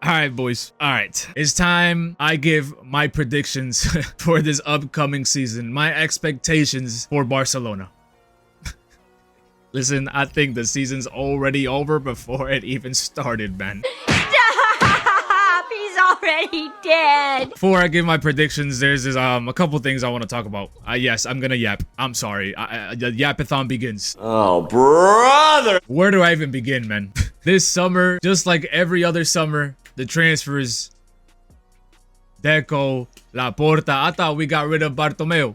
All right, boys. All right. It's time I give my predictions for this upcoming season. My expectations for Barcelona. Listen, I think the season's already over before it even started, man. Stop! He's already dead. Before I give my predictions, there's a couple things I want to talk about. Yes, I'm gonna yap. I'm sorry. The yapathon begins. Oh, brother! Where do I even begin, man? This summer, just like every other summer, the transfers, Deco, Laporta. I thought we got rid of Bartomeu.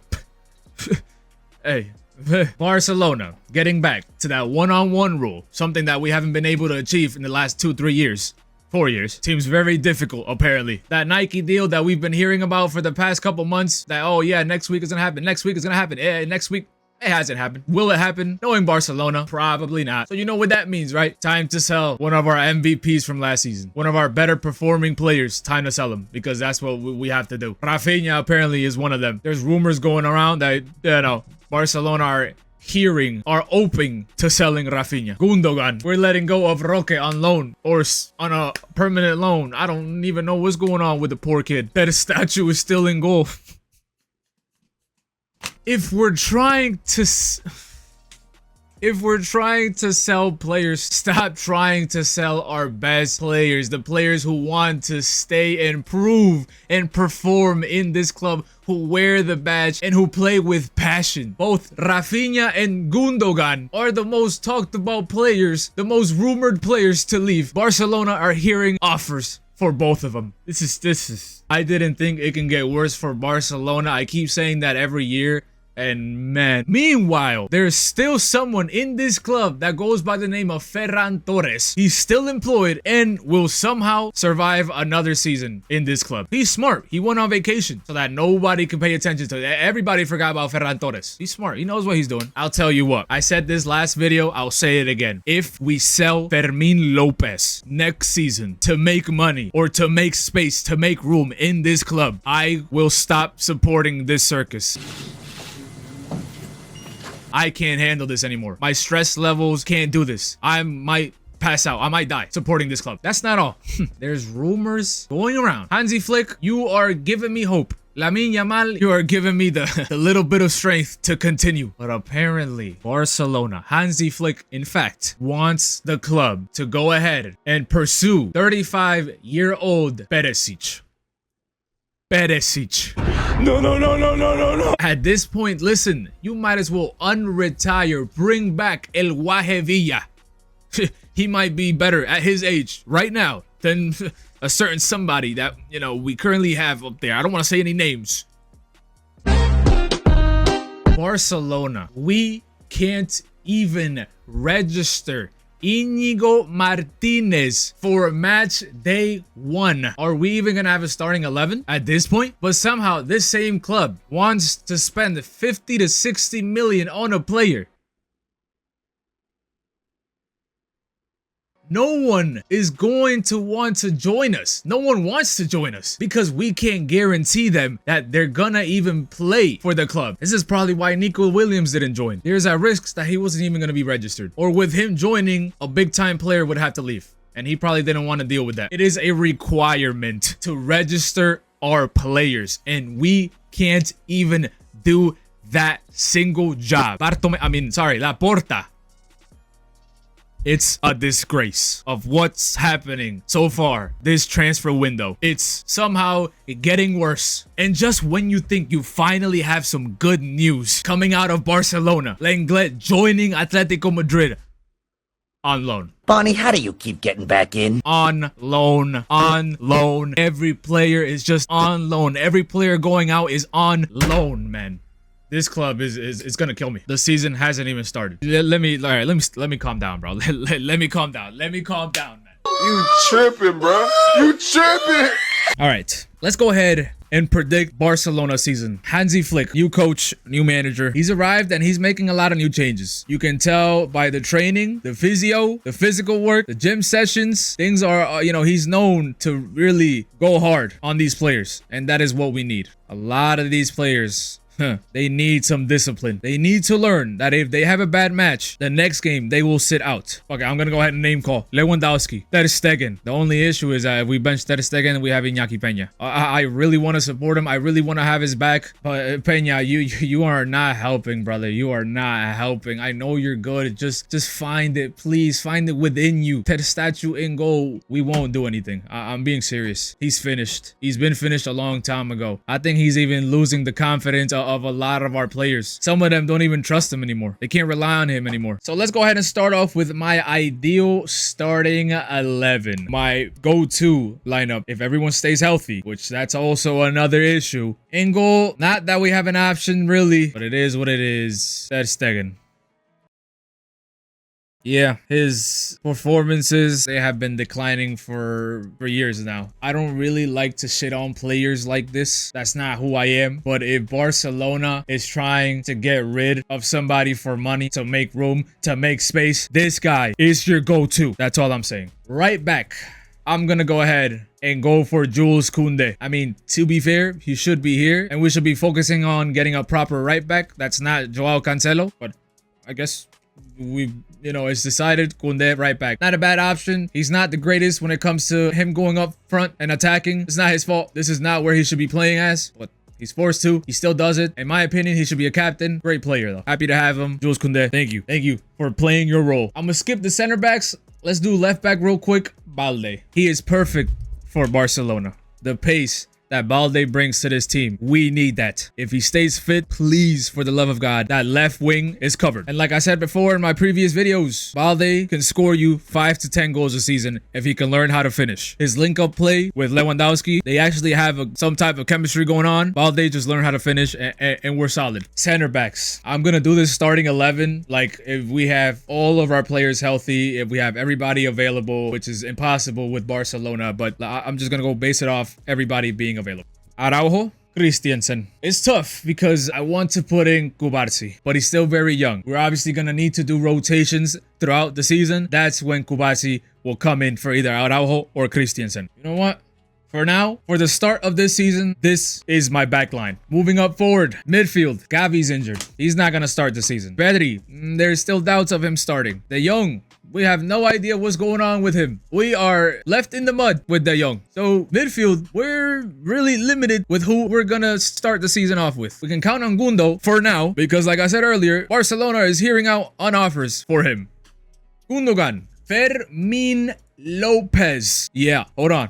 Hey, Barcelona getting back to that one-on-one rule, something that we haven't been able to achieve in the last 2-3 years. 4 years. Seems very difficult, apparently. That Nike deal that we've been hearing about for the past couple months, that, oh yeah, next week is gonna happen, next week is gonna happen, next week. It hasn't happened. Will it happen? Knowing Barcelona, probably not. So you know what that means, right? Time to sell one of our MVPs from last season. One of our better performing players. Time to sell him because that's what we have to do. Rafinha apparently is one of them. There's rumors going around that, Barcelona are open to selling Rafinha. Gundogan, we're letting go of Roque on loan or on a permanent loan. I don't even know what's going on with the poor kid. That statue is still in goal. If we're trying to sell players, stop trying to sell our best players, the players who want to stay and prove and perform in this club, who wear the badge and who play with passion. Both Rafinha and Gundogan are the most talked about players, the most rumored players to leave. Barcelona are hearing offers for both of them. This is I didn't think it can get worse for Barcelona. I keep saying that every year. And man, meanwhile, there's still someone in this club that goes by the name of Ferran Torres. He's still employed and will somehow survive another season in this club. He's smart. He went on vacation so that nobody can pay attention to it. Everybody forgot about Ferran Torres. He's smart. He knows what he's doing. I'll tell you what. I said this last video. I'll say it again. If we sell Fermin Lopez next season to make money or to make space, to make room in this club, I will stop supporting this circus. I can't handle this anymore. My stress levels can't do this. I might pass out. I might die supporting this club. That's not all. There's rumors going around. Hansi Flick, you are giving me hope. Lamine Yamal, you are giving me the little bit of strength to continue. But apparently, Barcelona, Hansi Flick, in fact, wants the club to go ahead and pursue 35-year-old Perisic. No. At this point, listen, you might as well unretire, bring back El Guajevilla. He might be better at his age right now than a certain somebody that, we currently have up there. I don't want to say any names. Barcelona, we can't even register Íñigo Martinez for match day 1. Are we even gonna have a starting 11 at this point? But somehow this same club wants to spend 50 to 60 million on a player. No one is going to want to join us. No one wants to join us because we can't guarantee them that they're gonna even play for the club. This is probably why Nico Williams didn't join. There's a risk that he wasn't even gonna be registered. Or with him joining, a big time player would have to leave. And he probably didn't want to deal with that. It is a requirement to register our players. And we can't even do that single job. Laporta. It's a disgrace of what's happening so far this transfer window. It's somehow getting worse. And just when you think you finally have some good news coming out of Barcelona, Lenglet joining Atletico Madrid on loan. Bonnie, how do you keep getting back in? On loan. Every player is just on loan. Every player going out is on loan, man. This club is gonna kill me. The season hasn't even started. Let me calm down, bro. Let me calm down. Let me calm down, man. You tripping, bro. You tripping. All right, let's go ahead and predict Barcelona season. Hansi Flick, new coach, new manager. He's arrived and he's making a lot of new changes. You can tell by the training, the physio, the physical work, the gym sessions. Things are, he's known to really go hard on these players. And that is what we need. A lot of these players They need some discipline. They need to learn that if they have a bad match, the next game they will sit out. Okay, I'm gonna go ahead and name call Lewandowski, Ter Stegen. The only issue is that if we bench Ter Stegen, we have Iñaki Peña. I really want to support him. I really want to have his back. But Peña, you are not helping, brother. You are not helping. I know you're good. Just find it, please. Find it within you. Ter Statue in goal. We won't do anything. I'm being serious. He's finished. He's been finished a long time ago. I think he's even losing the confidence of a lot of our players. Some of them don't even trust him anymore. They can't rely on him anymore. So let's go ahead and start off with my ideal starting 11. My go-to lineup if everyone stays healthy, which that's also another issue. In goal, not that we have an option really, but it is what it is. Ter Stegen. Yeah, his performances, they have been declining for years now. I don't really like to shit on players like this. That's not who I am. But if Barcelona is trying to get rid of somebody for money, to make room, to make space, this guy is your go-to. That's all I'm saying. Right back, I'm gonna go ahead and go for Jules Koundé. I mean, to be fair, he should be here, and we should be focusing on getting a proper right back. That's not Joao Cancelo, but I guess it's decided Koundé right back. Not a bad option. He's not the greatest when it comes to him going up front and attacking. It's not his fault. This is not where he should be playing as, but he's forced to. He still does it. In my opinion, he should be a captain. Great player though. Happy to have him. Jules Koundé, thank you. Thank you for playing your role. I'm gonna skip the center backs. Let's do left back real quick. Balde. He is perfect for Barcelona. The pace that Balde brings to this team, we need that. If he stays fit, please, for the love of God, that left wing is covered. And like I said before in my previous videos, Balde can score you 5 to 10 goals a season if he can learn how to finish. His link-up play with Lewandowski, they actually have some type of chemistry going on. Balde just learned how to finish, and we're solid. Center backs. I'm gonna do this starting 11, like if we have all of our players healthy, if we have everybody available, which is impossible with Barcelona, but I'm just gonna go base it off everybody being available. Araujo, Christiansen. It's tough because I want to put in Kubarsi, but he's still very young. We're obviously going to need to do rotations throughout the season. That's when Kubarsi will come in for either Araujo or Christiansen. You know what? For now, for the start of this season, this is my back line. Moving up forward, midfield, Gavi's injured. He's not going to start the season. Pedri, there's still doubts of him starting. De Jong, we have no idea what's going on with him. We are left in the mud with De Jong. So midfield, we're really limited with who we're gonna start the season off with. We can count on Gundo for now because like I said earlier, Barcelona is hearing out on offers for him. Gundogan, Fermin Lopez. Yeah, hold on.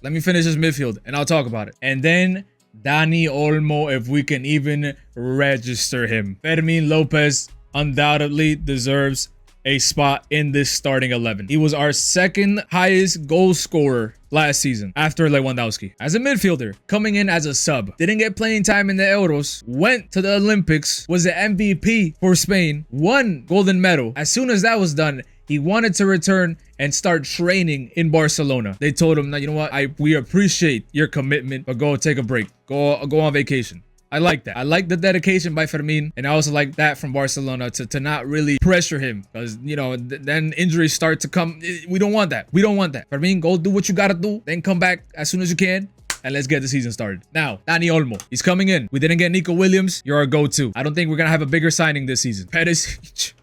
Let me finish this midfield and I'll talk about it. And then Dani Olmo, if we can even register him. Fermin Lopez undoubtedly deserves a spot in this starting 11. He was our second highest goal scorer last season after Lewandowski. As a midfielder, coming in as a sub, didn't get playing time in the Euros, went to the Olympics, was the MVP for Spain, won golden medal. As soon as that was done, he wanted to return and start training in Barcelona. They told him, you know what, we appreciate your commitment, but go take a break. Go on vacation. I like that. I like the dedication by Fermin, and I also like that from Barcelona to not really pressure him because, then injuries start to come. We don't want that. We don't want that. Fermin, go do what you gotta do, then come back as soon as you can, and let's get the season started. Now, Dani Olmo, he's coming in. We didn't get Nico Williams. You're our go-to. I don't think we're gonna have a bigger signing this season. Perisic.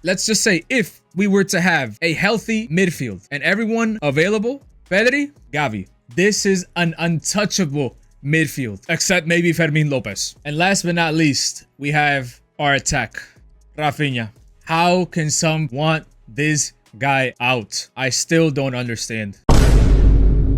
Let's just say, if we were to have a healthy midfield and everyone available, Pedri, Gavi, this is an untouchable midfield, except maybe Fermin Lopez. And last but not least, we have our attack, Rafinha. How can some want this guy out? I still don't understand.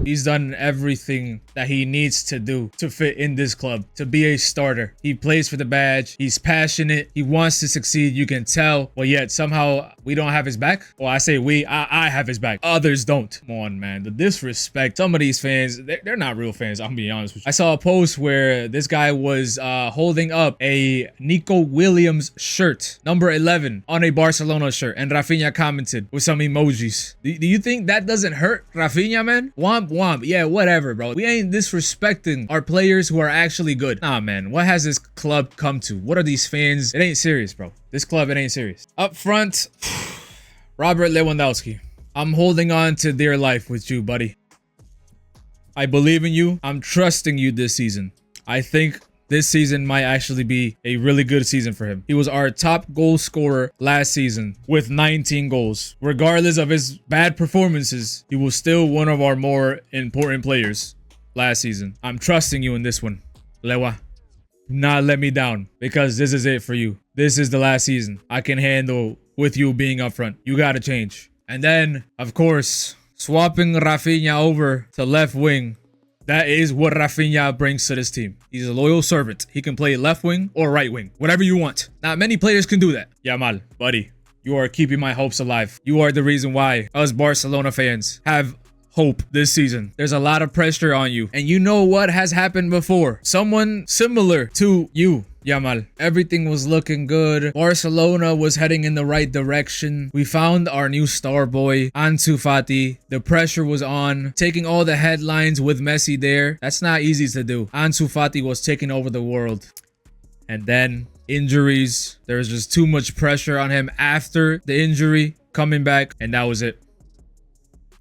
He's done everything that he needs to do to fit in this club, to be a starter. He plays for the badge. He's passionate. He wants to succeed. You can tell. But yet somehow we don't have his back. Well, I say we. I have his back. Others don't. Come on, man. The disrespect. Some of these fans, they're not real fans. I'm being honest with you. I saw a post where this guy was holding up a Nico Williams shirt, number 11, on a Barcelona shirt. And Rafinha commented with some emojis. Do you think that doesn't hurt Rafinha, man? Womp womp. Yeah, whatever, bro. We ain't disrespecting our players who are actually good. Nah, man. What has this club come to? What are these fans? It ain't serious, bro. This club, it ain't serious. Up front, Robert Lewandowski. I'm holding on to dear life with you, buddy. I believe in you. I'm trusting you this season. I think this season might actually be a really good season for him. He was our top goal scorer last season with 19 goals. Regardless of his bad performances, he was still one of our more important players last season. I'm trusting you in this one, Lewa. Not let me down, because this is it for you. This is the last season I can handle with you being up front. You gotta change. And then, of course, swapping Rafinha over to left wing. That is what Rafinha brings to this team. He's a loyal servant. He can play left wing or right wing, whatever you want. Not many players can do that. Yamal, buddy, you are keeping my hopes alive. You are the reason why us Barcelona fans have hope this season. There's a lot of pressure on you, and you know what has happened before. Someone similar to you, Yamal. Everything was looking good. Barcelona was heading in the right direction. We found our new star boy, Ansu Fati. The pressure was on, taking all the headlines with Messi there. That's not easy to do. Ansu Fati was taking over the world. And then injuries. There was just too much pressure on him after the injury, coming back, and that was it.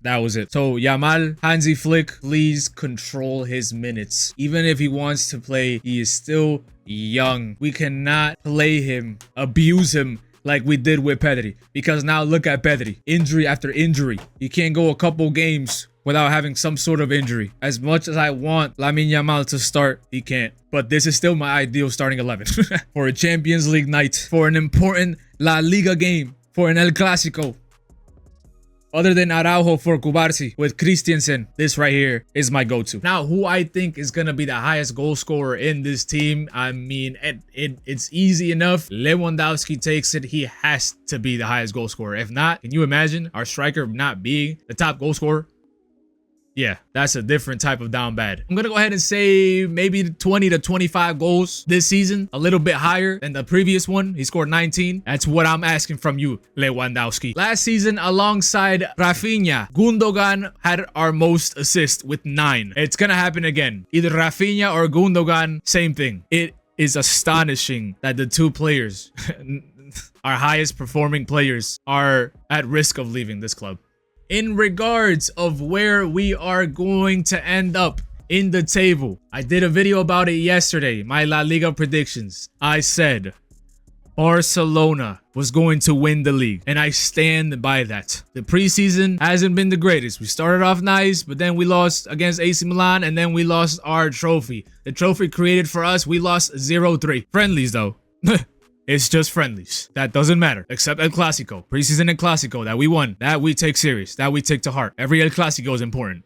That was it. So Yamal, Hansi Flick, please control his minutes. Even if he wants to play, he is still young. We cannot play him, abuse him like we did with Pedri. Because now look at Pedri. Injury after injury. You can't go a couple games without having some sort of injury. As much as I want Lamine Yamal to start, he can't. But this is still my ideal starting 11. For a Champions League night. For an important La Liga game. For an El Clásico. Other than Araujo for Kubarsi with Christensen, this right here is my go-to. Now, who I think is going to be the highest goal scorer in this team, I mean, it's easy enough. Lewandowski takes it. He has to be the highest goal scorer. If not, can you imagine our striker not being the top goal scorer? Yeah, that's a different type of down bad. I'm going to go ahead and say maybe 20 to 25 goals this season. A little bit higher than the previous one. He scored 19. That's what I'm asking from you, Lewandowski. Last season, alongside Rafinha, Gundogan had our most assists with 9. It's going to happen again. Either Rafinha or Gundogan, same thing. It is astonishing that the two players, our highest performing players, are at risk of leaving this club. In regards of where we are going to end up in the table, I did a video about it yesterday, my La Liga predictions. I said Barcelona was going to win the league, and I stand by that. The preseason hasn't been the greatest. We started off nice, but then we lost against AC Milan, and then we lost our trophy. The trophy created for us, we lost 0-3. Friendlies though. It's just friendlies. That doesn't matter. Except El Clásico. Preseason El Clásico that we won. That we take serious. That we take to heart. Every El Clásico is important.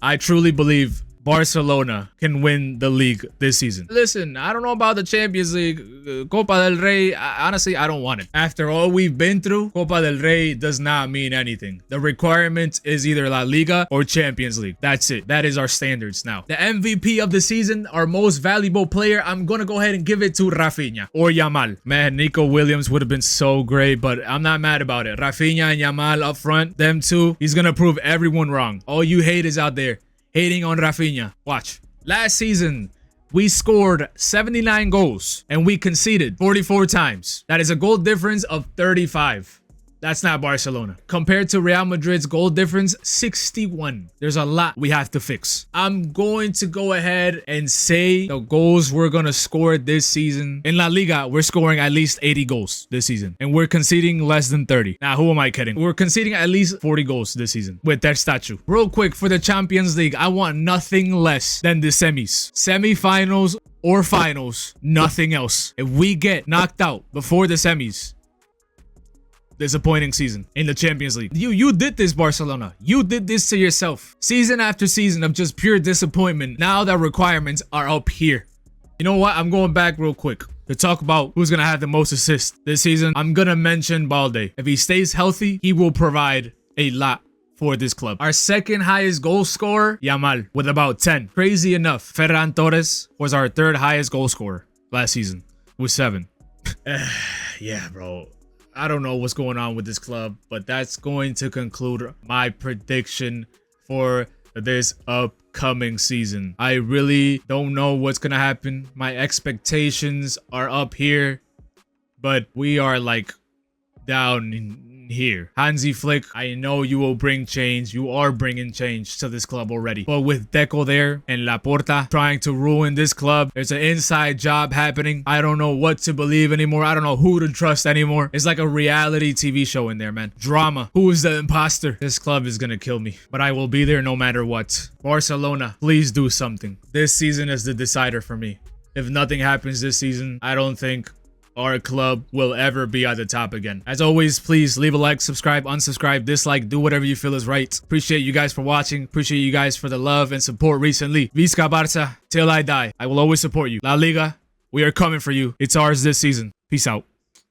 I truly believe Barcelona can win the league this season. Listen, I don't know about the Champions League, Copa del Rey. Honestly, I don't want it. After all we've been through, Copa del Rey does not mean anything. The requirement is either La Liga or Champions League. That's it. That is our standards now. The MVP of the season, our most valuable player, I'm gonna go ahead and give it to Rafinha or Yamal. Man, Nico Williams would have been so great, but I'm not mad about it. Rafinha and Yamal up front, them two, he's gonna prove everyone wrong. All you haters out there hating on Rafinha. Watch. Last season, we scored 79 goals and we conceded 44 times. That is a goal difference of 35. That's not Barcelona. Compared to Real Madrid's goal difference, 61. There's a lot we have to fix. I'm going to go ahead and say the goals we're going to score this season. In La Liga, we're scoring at least 80 goals this season. And we're conceding less than 30. Now, who am I kidding? We're conceding at least 40 goals this season with their statue. Real quick, for the Champions League, I want nothing less than the semis. Semifinals or finals, nothing else. If we get knocked out before the semis, disappointing season in the Champions League. You did this, Barcelona. You did this to yourself. Season after season of just pure disappointment. Now the requirements are up here. You know what? I'm going back real quick to talk about who's going to have the most assists this season. I'm going to mention Balde. If he stays healthy, he will provide a lot for this club. Our second highest goal scorer, Yamal, with about 10. Crazy enough, Ferran Torres was our third highest goal scorer last season with 7. Yeah, bro. I don't know what's going on with this club, but that's going to conclude my prediction for this upcoming season. I really don't know what's going to happen. My expectations are up here, but we are like down here. Hansi Flick, I know you will bring change. You are bringing change to this club already. But with Deco there and Laporta trying to ruin this club, there's an inside job happening. I don't know what to believe anymore. I don't know who to trust anymore. It's like a reality TV show in there, man. Drama. Who is the imposter? This club is gonna kill me, but I will be there no matter what. Barcelona, please do something. This season is the decider for me. If nothing happens this season, I don't think our club will ever be at the top again. As always, please leave a like, subscribe, unsubscribe, dislike, do whatever you feel is right. Appreciate you guys for watching. Appreciate you guys for the love and support recently. Visca Barça, till I die. I will always support you. La Liga, we are coming for you. It's ours this season. Peace out.